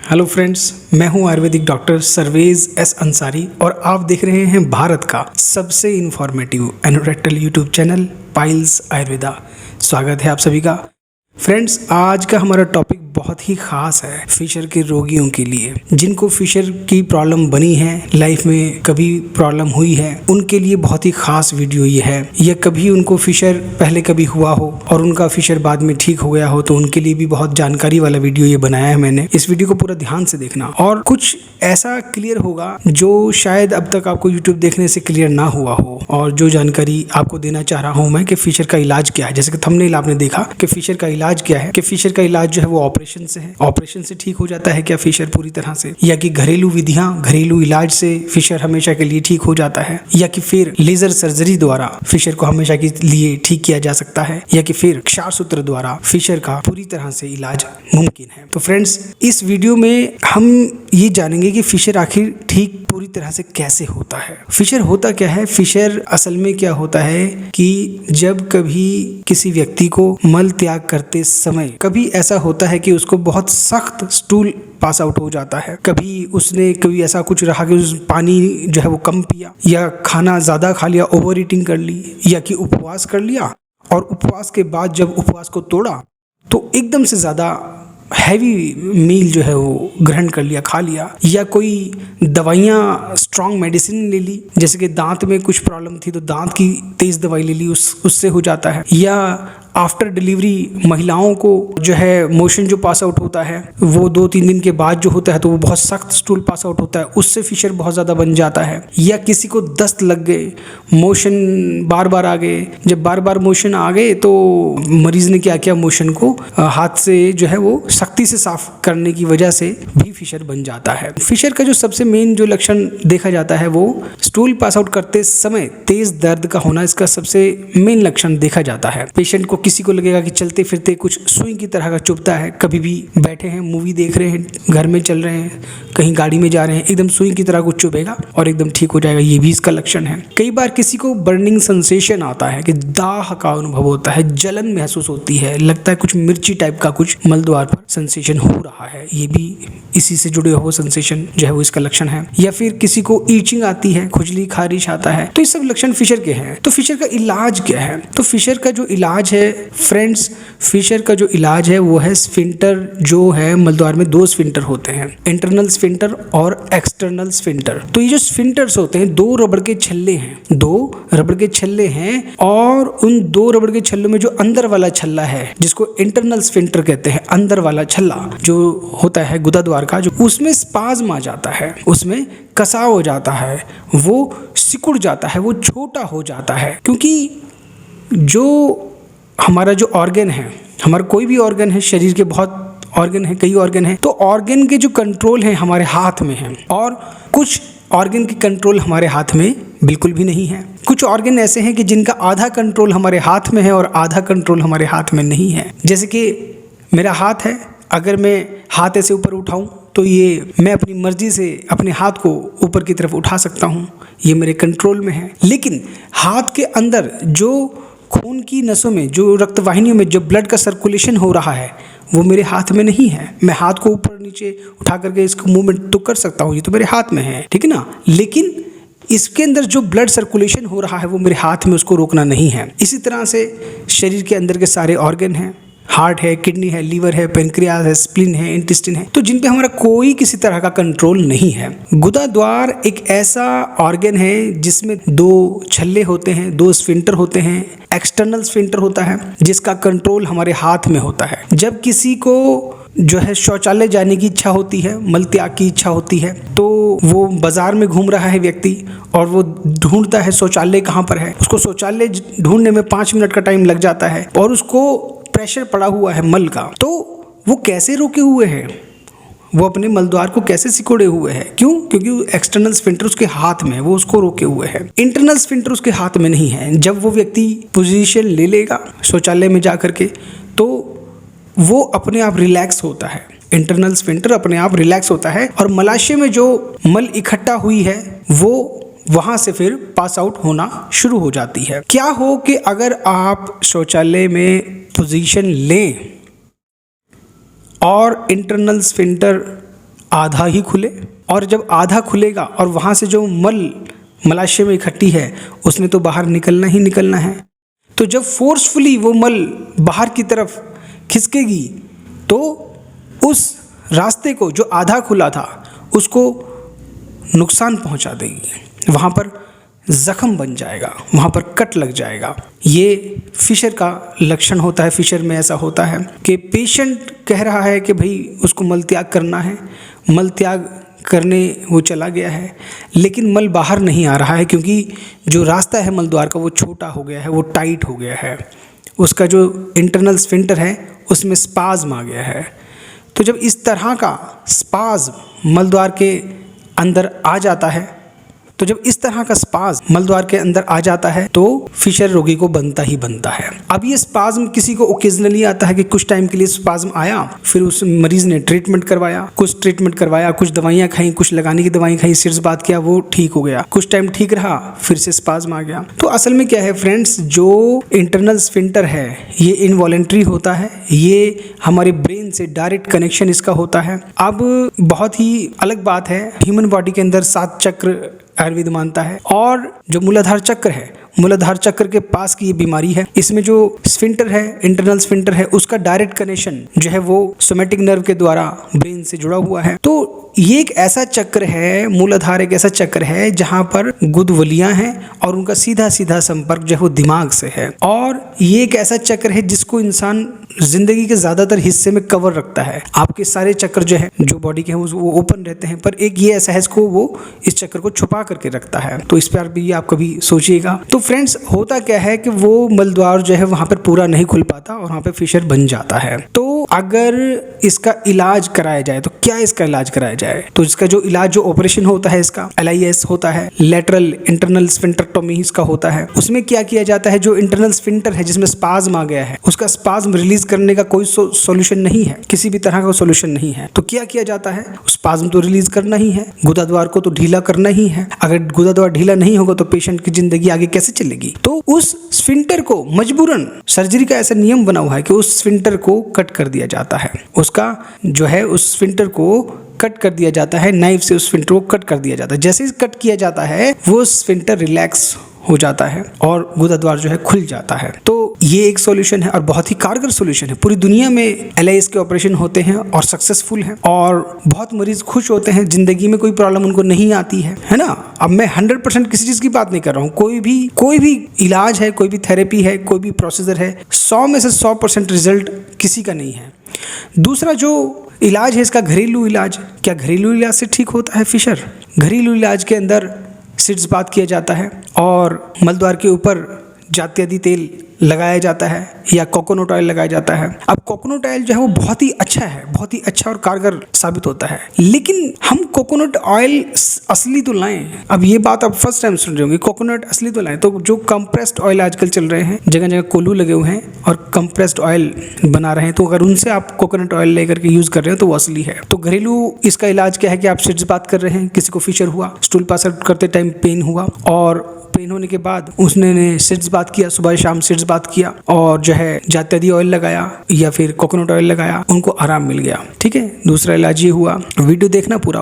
Hello friends, मैं हूं Ayurvedic doctor Sarvez S Ansari और आप देख रहे हैं भारत का सबसे informative endorectal YouTube channel piles Ayurveda. स्वागत है आप सभी का। फ्रेंड्स, आज का हमारा टॉपिक बहुत ही खास है फिशर के रोगियों के लिए। जिनको फिशर की प्रॉब्लम बनी है, लाइफ में कभी प्रॉब्लम हुई है, उनके लिए बहुत ही खास वीडियो ये है। या कभी उनको फिशर पहले कभी हुआ हो और उनका फिशर बाद में ठीक हो गया हो, तो उनके लिए भी बहुत जानकारी वाला वीडियो ये बनाया है मैंने। इस वीडियो को पूरा ध्यान से देखना और कुछ ऐसा क्लियर होगा जो शायद अब तक आपको यूट्यूब देखने से क्लियर ना हुआ हो। और जो जानकारी आपको देना चाह रहा हूँ मैं कि फिशर का इलाज क्या है। जैसे कि थंबनेल आपने देखा कि फिशर का इलाज क्या है, कि फिशर का इलाज जो है वो ऑपरेशन से है। ऑपरेशन से ठीक हो जाता है क्या फिशर पूरी तरह से, या कि घरेलू विधियां, घरेलू इलाज से फिशर हमेशा के लिए ठीक हो जाता है, या कि फिर लेजर सर्जरी द्वारा फिशर को हमेशा के लिए ठीक किया जा सकता है, या कि फिर क्षार सूत्र द्वारा फिशर का पूरी तरह से इलाज मुमकिन है। तो फ्रेंड्स, इस वीडियो में हम ये जानेंगे कि फिशर आखिर ठीक पूरी तरह से कैसे होता है। फिशर होता क्या है? फिशर असल में क्या होता है कि जब कभी किसी व्यक्ति को मल त्याग करते समय कभी ऐसा होता है कि उसको बहुत सख्त स्टूल पास आउट हो जाता है, कभी उसने कभी ऐसा कुछ रहा कि उस पानी जो है वो कम पिया, या खाना ज्यादा खा लिया, ओवर ईटिंग कर ली, या कि उपवास कर लिया और उपवास के बाद जब उपवास को तोड़ा तो एकदम से ज्यादा हैवी मील जो है वो ग्रहण कर लिया, खा लिया, या कोई दवाइयाँ स्ट्रॉन्ग मेडिसिन ले ली, जैसे कि दांत में कुछ प्रॉब्लम थी तो दांत की तेज दवाई ले ली, उससे हो जाता है। या आफ्टर डिलीवरी महिलाओं को जो है मोशन जो पास आउट होता है वो 2-3 दिन के बाद जो होता है तो वो बहुत सख्त स्टूल पास आउट होता है, उससे फिशर बहुत ज़्यादा बन जाता है। या किसी को दस्त लग गए, मोशन बार बार आ गए, जब बार बार मोशन आ गए तो मरीज ने क्या किया, मोशन को हाथ से जो है वो सख्ती से साफ करने की वजह से भी फिशर बन जाता है। फिशर का जो सबसे मेन जो लक्षण देखा जाता है वो स्टूल पास आउट करते समय तेज दर्द का होना, इसका सबसे मेन लक्षण देखा जाता है। पेशेंट को किसी को लगेगा कि चलते फिरते कुछ सुई की तरह का चुभता है, कभी भी बैठे हैं, मूवी देख रहे हैं, घर में चल रहे हैं, कहीं गाड़ी में जा रहे हैं, एकदम सुई की तरह कुछ चुभेगा और एकदम ठीक हो जाएगा, ये भी इसका लक्षण है। कई बार किसी को बर्निंग सेंसेशन आता है कि दाह का अनुभव होता है, जलन महसूस होती है, लगता है कुछ मिर्ची टाइप का कुछ मल द्वार पर सेंसेशन हो रहा है, ये भी इसी से जुड़े हुए सेंसेशन जो है वो इसका लक्षण है। या फिर किसी को ईचिंग आती है, खुजली खारिश आता है, तो ये सब लक्षण फिशर के हैं। तो फिशर का इलाज क्या है? तो फिशर का जो इलाज है फ्रेंड्स, फिशर का जो इलाज है वो है स्फिंक्टर जो है मलद्वार में 2 स्फिंक्टर होते हैं, इंटरनल स्फिंक्टर और एक्सटर्नल स्फिंक्टर। तो ये जो स्फिंक्टर्स होते हैं 2 रबड़ के छल्ले हैं, 2 रबड़ के छल्ले हैं, और उन 2 रबड़ के छल्लों में जो अंदर वाला छल्ला है जिसको इंटरनल स्फिंक्टर कहते हैं, अंदर वाला छल्ला जो होता है गुदा द्वार का, जो उसमें स्पाज्म आ जाता है, उसमें कसाव हो जाता है, वो सिकुड़ जाता है, वो छोटा हो जाता है। क्योंकि जो हमारा जो ऑर्गन है, हमारा कोई भी ऑर्गन है, शरीर के बहुत ऑर्गन है, कई ऑर्गन है, तो ऑर्गन के जो कंट्रोल है हमारे हाथ में है, और कुछ ऑर्गन की कंट्रोल हमारे हाथ में बिल्कुल भी नहीं है। कुछ ऑर्गन ऐसे हैं कि जिनका आधा कंट्रोल हमारे हाथ में है और आधा कंट्रोल हमारे हाथ में नहीं है। जैसे कि मेरा हाथ है, अगर मैं हाथ ऐसे ऊपर उठाऊं तो ये मैं अपनी मर्जी से अपने हाथ को ऊपर की तरफ उठा सकता हूं, ये मेरे कंट्रोल में है। लेकिन हाथ के अंदर जो खून की नसों में, जो रक्तवाहिनियों में जो ब्लड का सर्कुलेशन हो रहा है वो मेरे हाथ में नहीं है। मैं हाथ को ऊपर नीचे उठा करके इसको मूवमेंट तो कर सकता हूँ, ये तो मेरे हाथ में है, ठीक है ना। लेकिन इसके अंदर जो ब्लड सर्कुलेशन हो रहा है वो मेरे हाथ में, उसको रोकना नहीं है। इसी तरह से शरीर के अंदर के सारे ऑर्गन हैं, हार्ट है, किडनी है, लीवर है, पेनक्रियास है, स्प्लीन है, इंटेस्टाइन है, तो जिन पे हमारा कोई किसी तरह का कंट्रोल नहीं है। गुदा द्वार एक ऐसा ऑर्गन है जिसमें 2 छल्ले होते हैं, 2 स्फिंक्टर होते हैं, एक्सटर्नल स्फिंक्टर होता है जिसका कंट्रोल हमारे हाथ में होता है। जब किसी को जो है शौचालय जाने की इच्छा होती है, मल त्याग की इच्छा होती है, तो वो बाजार में घूम रहा है व्यक्ति और वो ढूंढता है शौचालय कहाँ पर है, उसको शौचालय ढूंढने में 5 मिनट का टाइम लग जाता है और उसको प्रेशर पड़ा हुआ है मल का, तो वो कैसे रोके हुए हैं, वो अपने मलद्वार को कैसे सिकोड़े हुए हैं? क्यों? क्योंकि एक्सटर्नल स्फिंक्टर उसके हाथ में है, वो उसको रोके हुए है। इंटरनल स्फिंक्टर उसके हाथ में नहीं है। जब वो व्यक्ति पोजीशन ले लेगा शौचालय में जा करके तो वो अपने आप रिलैक्स होता है, इंटरनल स्फिंक्टर अपने आप रिलैक्स होता है और मलाशय में जो मल इकट्ठा हुई है वो वहां से फिर पास आउट होना शुरू हो जाती है। क्या हो कि अगर आप शौचालय में पोजीशन लें और इंटरनल स्फिंक्टर आधा ही खुले, और जब आधा खुलेगा और वहाँ से जो मलाशय में इकट्ठी है उसने तो बाहर निकलना ही निकलना है। तो जब फोर्सफुली वो मल बाहर की तरफ खिसकेगी तो उस रास्ते को जो आधा खुला था उसको नुकसान पहुंचा देगी, वहाँ पर जख्म बन जाएगा, वहाँ पर कट लग जाएगा। ये फिशर का लक्षण होता है। फिशर में ऐसा होता है कि पेशेंट कह रहा है कि भाई उसको मल त्याग करना है, मल त्याग करने वो चला गया है, लेकिन मल बाहर नहीं आ रहा है क्योंकि जो रास्ता है मल द्वार का वो छोटा हो गया है, वो टाइट हो गया है, उसका जो इंटरनल स्फिंक्टर है उसमें स्पाज्म आ गया है। तो जब इस तरह का स्पाज्म मल द्वार के अंदर आ जाता है, तो जब इस तरह का स्पाज्म मल द्वार के अंदर आ जाता है तो फिशर रोगी को बनता ही बनता है। अब ये स्पाज्म किसी को ओकेजनली आता है कि कुछ टाइम के लिए स्पाज्म आया, फिर उस मरीज ने ट्रीटमेंट करवाया, कुछ दवाइयाँ खाई, कुछ लगाने की दवाई खाई, सिर बात किया, वो ठीक हो गया, कुछ टाइम ठीक रहा, फिर से स्पाज्म आ गया। तो असल में क्या है फ्रेंड्स, जो इंटरनल स्फिंक्टर है ये इनवॉलेंट्री होता है, ये हमारे ब्रेन से डायरेक्ट कनेक्शन इसका होता है। अब बहुत ही अलग बात है, ह्यूमन बॉडी के अंदर 7 चक्र आयुर्वेद मानता है, और जो मूलाधार चक्र है, मूलाधार चक्र के पास की ये बीमारी है। इसमें जो स्फिंक्टर है, इंटरनल स्फिंक्टर है, उसका डायरेक्ट कनेक्शन जो है वो सोमैटिक नर्व के द्वारा ब्रेन से जुड़ा हुआ है। तो ये एक ऐसा चक्र है, मूलाधार एक ऐसा चक्र है जहाँ पर गुदवलियां हैं और उनका सीधा सीधा संपर्क जो है वो दिमाग से है। और ये एक ऐसा चक्र है जिसको इंसान जिंदगी के ज्यादातर हिस्से में कवर रखता है। आपके सारे चक्र जो है जो बॉडी के हैं वो ओपन रहते हैं, पर एक ये ऐसा है इसको वो इस चक्र को छुपा करके रखता है। तो इस पर भी आप कभी सोचिएगा। तो फ्रेंड्स, होता क्या है कि वो मलद्वार जो है वहां पर पूरा नहीं खुल पाता और वहां पर फिशर बन जाता है। तो अगर इसका इलाज कराया जाए तो क्या इसका इलाज कराया जाए, तो इसका जो इलाज, जो ऑपरेशन होता है इसका LIS होता है, लेटरल इंटरनल स्फिंक्टरटोमी इसका होता है। उसमें क्या किया जाता है, जो इंटरनल स्फिंक्टर है जिसमें स्पाज्म आ गया है, उसका स्पाज्म रिलीज करने का कोई सॉल्यूशन नहीं है, किसी भी तरह का सॉल्यूशन नहीं है। तो क्या किया जाता है, स्पाज्म तो रिलीज करना ही है, गुदाद्वार को तो ढीला करना ही है। अगर गुदाद्वार ढीला नहीं होगा तो पेशेंट की जिंदगी आगे कैसे चलेगी। तो उस स्फिंक्टर को मजबूरन, सर्जरी का ऐसा नियम बना हुआ है कि उस स्फिंक्टर को कट कर दिया जाता है, उसका जो है उस स्फिंक्टर को कट कर दिया जाता है, नाइफ से उस स्फिंक्टर को कट कर दिया जाता है। जैसे ही कट किया जाता है वो स्फिंक्टर रिलैक्स हो जाता है और गुदाद्वार जो है खुल जाता है। तो ये एक सॉल्यूशन है और बहुत ही कारगर सॉल्यूशन है। पूरी दुनिया में LIS के ऑपरेशन होते हैं और सक्सेसफुल हैं और बहुत मरीज खुश होते हैं, जिंदगी में कोई प्रॉब्लम उनको नहीं आती है ना। अब मैं 100% किसी चीज की बात नहीं कर रहा हूँ, कोई भी इलाज है, कोई भी थेरेपी है, कोई भी प्रोसीजर है, 100 में से 100% रिजल्ट किसी का नहीं है। दूसरा जो इलाज है इसका, घरेलू इलाज, क्या घरेलू इलाज से ठीक होता है फिशर? घरेलू इलाज के अंदर सिट्स बात किया जाता है और मलद्वार के ऊपर जात्यदी तेल लगाया जाता है या कोकोनट ऑयल लगाया जाता है। अब कोकोनट ऑयल जो है वो बहुत ही अच्छा है, बहुत ही अच्छा और कारगर साबित होता है, लेकिन हम कोकोनट ऑयल असली तो लाएं। अब ये बात आप फर्स्ट टाइम सुन रहे होंगे, कोकोनट असली तो लाएं। तो जो कंप्रेस्ड ऑयल आजकल चल रहे हैं, जगह जगह कोल्हू लगे हुए हैं और कंप्रेस्ड ऑयल बना रहे हैं, तो अगर उनसे आप कोकोनट ऑयल लेकर के यूज कर रहे हो तो वो असली है। तो घरेलू इसका इलाज क्या है कि आप सिट्स बात कर रहे हैं, किसी को फिशर हुआ, स्टूल पास आउट करते टाइम पेन हुआ और पेन होने के बाद उसने सिट्स बात किया, सुबह शाम सिट्स बात किया और जो है जात्यदी ऑयल लगाया या फिर कोकोनट ऑयल लगाया, उनको आराम मिल गया। ठीक है, दूसरा इलाज ये हुआ। वीडियो देखना पूरा,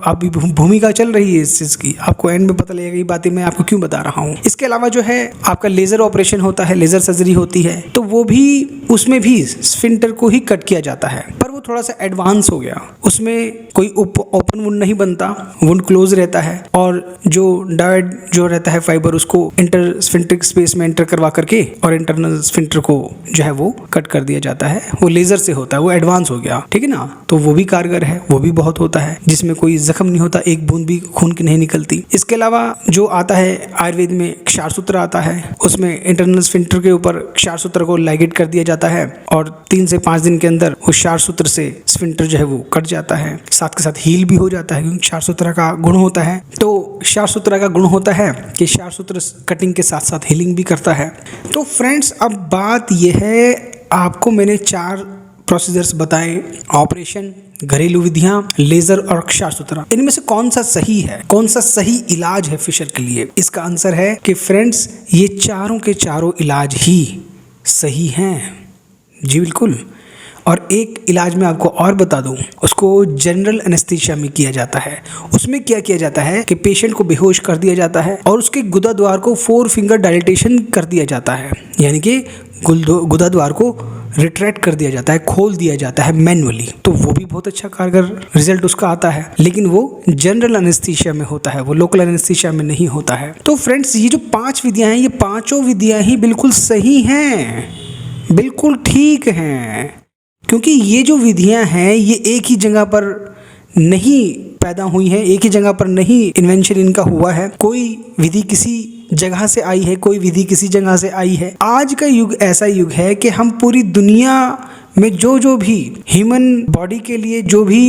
आप भूमिका चल रही है इस चीज की, आपको एंड में पता लगेगा ये बातें मैं आपको क्यों बता रहा हूँ। इसके अलावा जो है आपका लेजर ऑपरेशन होता है, लेजर सर्जरी होती है, तो वो भी, उसमें भी स्फिंक्टर को ही कट किया जाता है, पर वो थोड़ा सा एडवांस हो गया। उसमें कोई ओपन वुंड नहीं बनता, वुंड क्लोज रहता है और जो डायड जो रहता है फाइबर उसको इंटर स्फिंक्ट्रिक स्पेस में एंटर करवा करके और इंटरनल स्फिंक्टर को जो है वो कट कर दिया जाता है। वो लेजर से होता है, वो एडवांस हो गया, ठीक है ना। तो वो भी कारगर है, वो भी बहुत होता है, जिसमें कोई जख्म नहीं होता, एक बूंद भी खून की नहीं निकलती। इसके अलावा जो आता है आयुर्वेद में क्षार सूत्र आता है, उसमें इंटरनल स्फिंक्टर के ऊपर क्षार सूत्र को लाइगेट कर दिया जाता है और 3 से 5 दिन के अंदर उस क्षार सूत्र से स्फिंक्टर जो है वो कट जाता है, साथ के साथ हील भी हो जाता है, क्योंकि क्षार सूत्र का गुण होता है। तो क्षार सूत्र का गुण होता है कि क्षार सूत्र कटिंग के साथ साथ हीलिंग भी करता है। तो फ्रेंड्स, अब बात यह है, आपको मैंने 4 प्रोसीजर्स बताए, ऑपरेशन, घरेलू विधियां, लेजर और क्षार सूत्र। इनमें से कौन सा सही है, कौन सा सही इलाज है फिशर के लिए? इसका आंसर है कि फ्रेंड्स, ये चारों के चारों इलाज ही सही हैं। जी बिल्कुल। और एक इलाज में आपको और बता दूं, उसको जनरल एनेस्थीसिया में किया जाता है। उसमें क्या किया जाता है कि पेशेंट को बेहोश कर दिया जाता है और उसके गुदा द्वार को 4 फिंगर डायलेटेशन कर दिया जाता है, यानी कि गुदा द्वार को रिट्रैक्ट कर दिया जाता है, खोल दिया जाता है मैन्युअली। तो वो भी बहुत अच्छा कारगर रिजल्ट उसका आता है, लेकिन वो जनरल एनेस्थीसिया में होता है, वो लोकल एनेस्थीसिया में नहीं होता है। तो फ्रेंड्स, ये जो 5 विधियां हैं, ये पांचों विधियां ही बिल्कुल सही हैं, बिल्कुल ठीक हैं, क्योंकि ये जो विधियां हैं ये एक ही जगह पर नहीं पैदा हुई हैं, एक ही जगह पर नहीं इन्वेंशन इनका हुआ है। कोई विधि किसी जगह से आई है, कोई विधि किसी जगह से आई है। आज का युग ऐसा युग है कि हम पूरी दुनिया में जो भी ह्यूमन बॉडी के लिए जो भी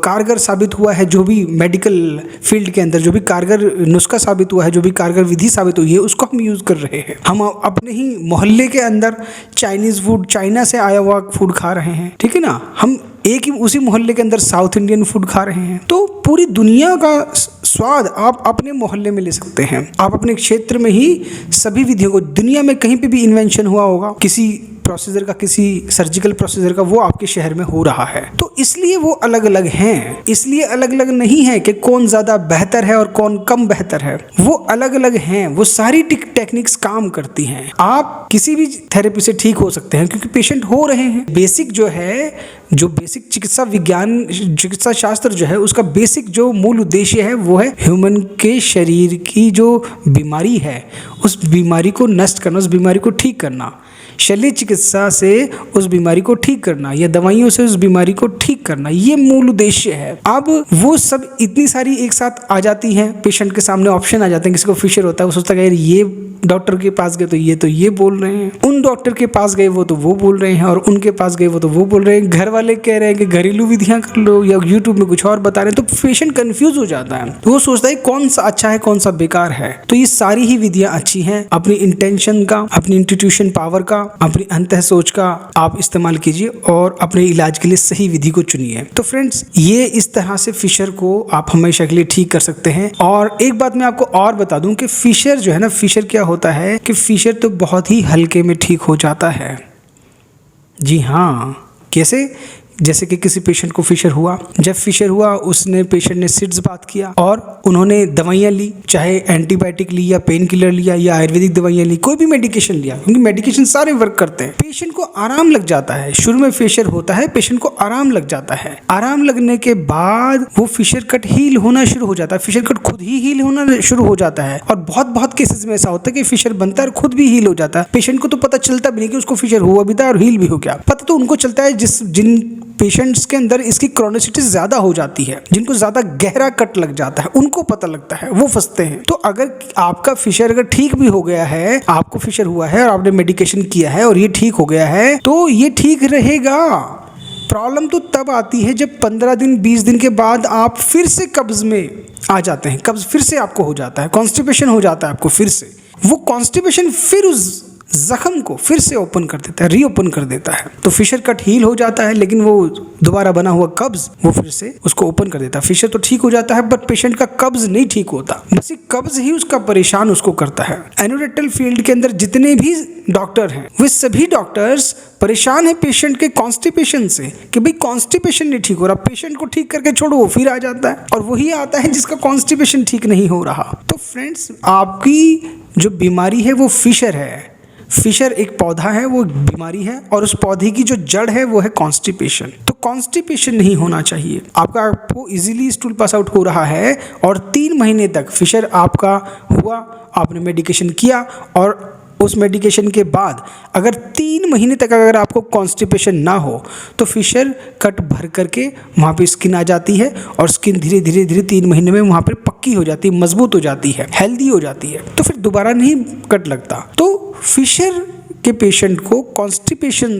कारगर साबित हुआ है, जो भी मेडिकल फील्ड के अंदर जो भी कारगर नुस्खा साबित हुआ है, जो भी कारगर विधि साबित हुई है, उसको हम यूज़ कर रहे हैं। हम अपने ही मोहल्ले के अंदर चाइनीज़ फूड, चाइना से आया हुआ फूड खा रहे हैं, ठीक है ना। हम एक ही उसी मोहल्ले के अंदर साउथ इंडियन फूड खा रहे हैं। तो पूरी दुनिया का स्वाद आप अपने मोहल्ले में ले सकते हैं। आप अपने क्षेत्र में ही सभी विधियों को, दुनिया में कहीं पे भी इन्वेंशन हुआ होगा किसी प्रोसीजर का, किसी सर्जिकल प्रोसीजर का, वो आपके शहर में हो रहा है। तो इसलिए वो अलग अलग हैं, इसलिए अलग अलग नहीं है कि कौन ज़्यादा बेहतर है और कौन कम बेहतर है। वो अलग अलग हैं, वो सारी टेक्निक्स काम करती हैं। आप किसी भी थेरेपी से ठीक हो सकते हैं क्योंकि पेशेंट हो रहे हैं। बेसिक जो है, जो बेसिक चिकित्सा विज्ञान, चिकित्सा शास्त्र जो है, उसका बेसिक जो मूल उद्देश्य है वो है ह्यूमन के शरीर की जो बीमारी है उस बीमारी को नष्ट करना, उस बीमारी को ठीक करना। शल्य चिकित्सा से उस बीमारी को ठीक करना या दवाइयों से उस बीमारी को ठीक करना, ये मूल उद्देश्य है। अब वो सब इतनी सारी एक साथ आ जाती हैं, पेशेंट के सामने ऑप्शन आ जाते हैं। किसी को फिशर होता है, वो सोचता है यार ये डॉक्टर के पास गए तो ये बोल रहे हैं, उन डॉक्टर के पास गए वो बोल रहे हैं, और उनके पास गए वो बोल रहे हैं, घर वाले कह रहे हैं कि घरेलू विधियां कर लो, या यूट्यूब में कुछ और बता रहे हैं। तो पेशेंट कंफ्यूज हो जाता है, तो वो सोचता है कौन सा अच्छा है कौन सा बेकार है। तो ये सारी ही विधियां अच्छी हैं। अपनी इंटेंशन का, अपनी इंट्यूशन पावर का, अपनी अंतः सोच का आप इस्तेमाल कीजिए और अपने इलाज के लिए सही विधि को चुनिए। तो फ्रेंड्स, ये इस तरह से फिशर को आप हमेशा के लिए ठीक कर सकते हैं। और एक बात मैं आपको और बता दूं कि फिशर जो है ना, फिशर क्या होता है कि फिशर तो बहुत ही हल्के में ठीक हो जाता है। जी हाँ, कैसे? जैसे कि किसी पेशेंट को फिशर हुआ, जब फिशर हुआ उसने पेशेंट ने सिट्स बात किया और उन्होंने दवाइयाँ ली, चाहे एंटीबायोटिक ली या पेन किलर लिया या आयुर्वेदिक दवाइयाँ ली, कोई भी मेडिकेशन लिया, क्योंकि मेडिकेशन सारे वर्क करते हैं। पेशेंट को आराम लग जाता है। शुरू में फिशर होता है, पेशेंट को आराम लग जाता है। आराम लगने के बाद वो फिशर कट हील होना शुरू हो जाता है। फिशर कट खुद ही हील होना शुरू हो जाता है और बहुत केसेस में ऐसा होता है कि फिशर बनता है और खुद भी हील हो जाता है। पेशेंट को तो पता चलता भी नहीं कि उसको फिशर हुआ भी था और हील भी हो गया। पता तो उनको चलता है जिन पेशेंट्स के अंदर इसकी क्रोनिसिटी ज्यादा हो जाती है, जिनको ज्यादा गहरा कट लग जाता है, उनको पता लगता है, वो फंसते हैं। तो अगर आपका फिशर अगर ठीक भी हो गया है, आपको फिशर हुआ है और आपने मेडिकेशन किया है और ये ठीक हो गया है, तो ये ठीक रहेगा। प्रॉब्लम तो तब आती है जब 15 दिन 20 दिन के बाद आप फिर से कब्ज में आ जाते हैं, कब्ज फिर से आपको हो जाता है, कॉन्स्टिपेशन हो जाता है आपको फिर से। वो कॉन्स्टिपेशन फिर उस जख्म को फिर से ओपन कर देता है, रीओपन कर देता है। तो फिशर कट हील हो जाता है, लेकिन वो दोबारा बना हुआ कब्ज वो फिर से उसको ओपन कर देता है। फिशर तो ठीक हो जाता है, बट पेशेंट का कब्ज नहीं ठीक होता, बस ये कब्ज ही उसका परेशान उसको करता है। एनोरेक्टल फील्ड के अंदर जितने भी डॉक्टर हैं, वे सभी डॉक्टर्स परेशान है पेशेंट के कॉन्स्टिपेशन से, कि भाई कॉन्स्टिपेशन नहीं ठीक हो रहा, पेशेंट को ठीक करके छोड़ो, वो फिर आ जाता है, और वही आता है जिसका कॉन्स्टिपेशन ठीक नहीं हो रहा। तो फ्रेंड्स, आपकी जो बीमारी है वो फिशर है। फिशर एक पौधा है, वो बीमारी है, और उस पौधे की जो जड़ है वो है कॉन्स्टिपेशन। तो कॉन्स्टिपेशन नहीं होना चाहिए। आपको इजीली स्टूल पास आउट हो रहा है और 3 महीने तक फिशर आपका हुआ, आपने मेडिकेशन किया, और उस मेडिकेशन के बाद अगर 3 महीने तक अगर आपको कॉन्स्टिपेशन ना हो तो फिशर कट भर करके वहाँ पे स्किन आ जाती है, और स्किन धीरे धीरे 3 महीने में वहाँ पर पक्की हो जाती है, मजबूत हो जाती है, हेल्दी हो जाती है, तो फिर दोबारा नहीं कट लगता। तो फिशर के पेशेंट को कॉन्स्टिपेशन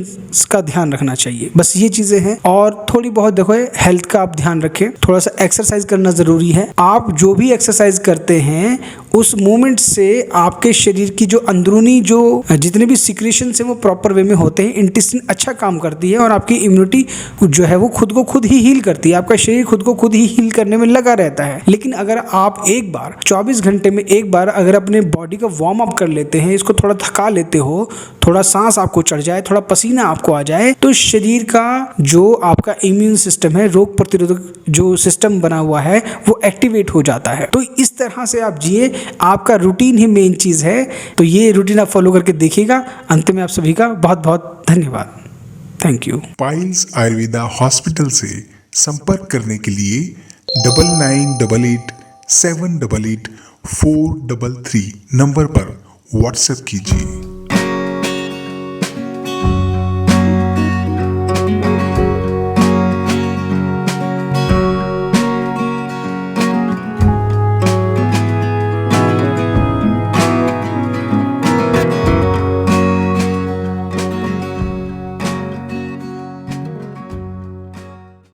का ध्यान रखना चाहिए। बस ये चीज़ें हैं, और थोड़ी बहुत देखो हेल्थ का आप ध्यान रखें, थोड़ा सा एक्सरसाइज करना ज़रूरी है। आप जो भी एक्सरसाइज करते हैं उस मूवमेंट से आपके शरीर की जो अंदरूनी जो जितने भी सिक्रेशन है वो प्रॉपर वे में होते हैं, इंटेस्टाइन अच्छा काम करती है और आपकी इम्यूनिटी जो है वो खुद को खुद ही हील करती है। आपका शरीर खुद को खुद ही हील करने में लगा रहता है। लेकिन अगर आप एक बार 24 घंटे में एक बार अगर अपने बॉडी का वार्म अप कर लेते हैं, इसको थोड़ा थका लेते हो, थोड़ा सांस आपको चढ़ जाए, थोड़ा पसीना आपको आ जाए, तो शरीर का जो आपका इम्यून सिस्टम है, रोग प्रतिरोधक जो सिस्टम बना हुआ है वो एक्टिवेट हो जाता है। तो इस तरह से आप जिए, आपका रूटीन ही मेन चीज है। तो ये रूटीन आप फॉलो करके देखिएगा। अंत में आप सभी का बहुत बहुत धन्यवाद। Thank you. Piles Ayurveda hospital से संपर्क करने के लिए 9988788433 नंबर पर व्हाट्सएप कीजिए।